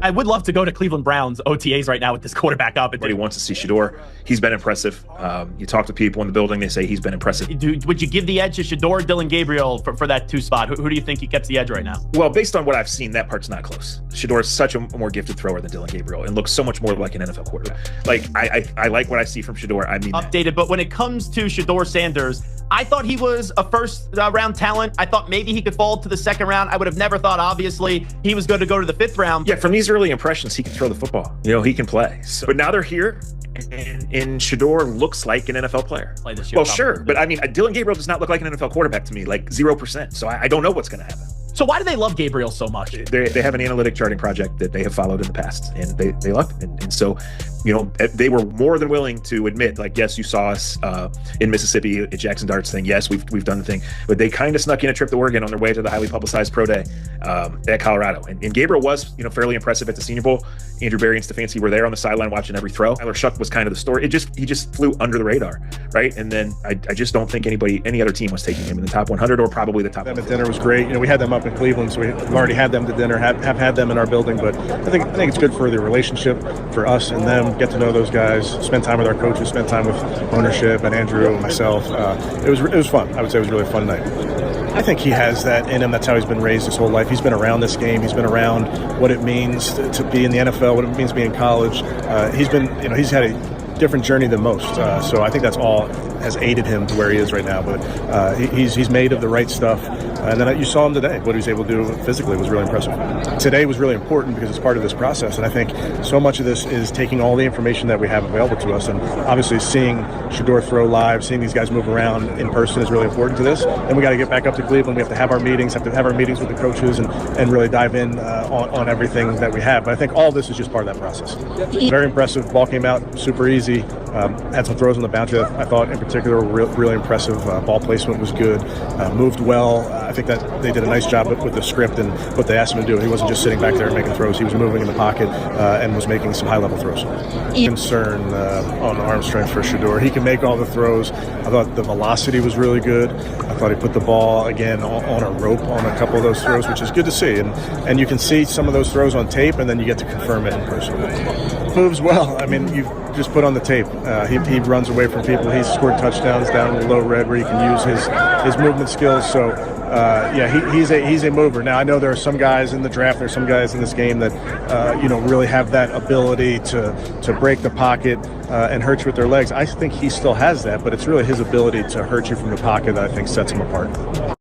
I would love to go to Cleveland Browns OTAs right now with this quarterback up. Everybody wants to see Shedeur. He's been impressive. You talk to people in the building, they say he's been impressive. Would you give the edge to Shedeur or Dylan Gabriel for that 2 spot? Who do you think he gets the edge right now? Well, based on what I've seen, that part's not close. Shedeur is such a more gifted thrower than Dylan Gabriel and looks so much more like an NFL quarterback. Like, I like what I see from Shedeur. I mean, updated, but when it comes to Shedeur Sanders, I thought he was a first round talent. I thought maybe he could fall to the second round. I would have never thought, obviously, he was going to go to the 5th round. Yeah, from these early impressions, he can throw the football. You know, he can play. So, but now they're here, and Shedeur looks like an NFL player. Play this year, well, sure, but I mean, Dylan Gabriel does not look like an NFL quarterback to me, like 0%. So I don't know what's going to happen. So why do they love Gabriel so much? They have an analytic charting project that they have followed in the past, and they love it. And so, you know, they were more than willing to admit, like, yes, you saw us in Mississippi at Jackson Dart's thing. Yes, we've done the thing, but they kind of snuck in a trip to Oregon on their way to the highly publicized pro day at Colorado. And Gabriel was, you know, fairly impressive at the Senior Bowl. Andrew Berry and Stefanski were there on the sideline watching every throw. Tyler Shuck was kind of the story. He just flew under the radar, right? And then I just don't think any other team was taking him in the top 100 or probably the top. Them at dinner was great. You know, we had them up in Cleveland, so we've already had them to dinner, have had them in our building. But I think it's good for the relationship, for us and them, get to know those guys, spend time with our coaches, spend time with ownership and Andrew and myself. It was fun. I would say it was a really fun night. I think he has that in him. That's how he's been raised his whole life. He's been around this game. He's been around what it means to be in the NFL, what it means to be in college. He's had a different journey than most. So I think that's all has aided him to where he is right now. But he's made of the right stuff. And then you saw him today. What he was able to do physically was really impressive. Today was really important because it's part of this process. And I think so much of this is taking all the information that we have available to us. And obviously seeing Shedeur throw live, seeing these guys move around in person is really important to this. And we got to get back up to Cleveland. We have to have our meetings, with the coaches and really dive in on everything that we have. But I think all of this is just part of that process. Very impressive. Ball came out super easy. Had some throws on the bounce that I thought in particular were really impressive. Ball placement was good. Moved well. I think that they did a nice job with the script and what they asked him to do. He wasn't just sitting back there making throws. He was moving in the pocket and was making some high-level throws. Concern on arm strength for Shedeur. He can make all the throws. I thought the velocity was really good. I thought he put the ball, again, on a rope on a couple of those throws, which is good to see. And you can see some of those throws on tape, and then you get to confirm it in person. Moves well. I mean, you just put on the tape. He runs away from people. He's scored touchdowns down in the low red where he can use his movement skills. So, he's a mover. Now, I know there are some guys in the draft, there's some guys in this game that, really have that ability to break the pocket and hurt you with their legs. I think he still has that, but it's really his ability to hurt you from the pocket that I think sets him apart.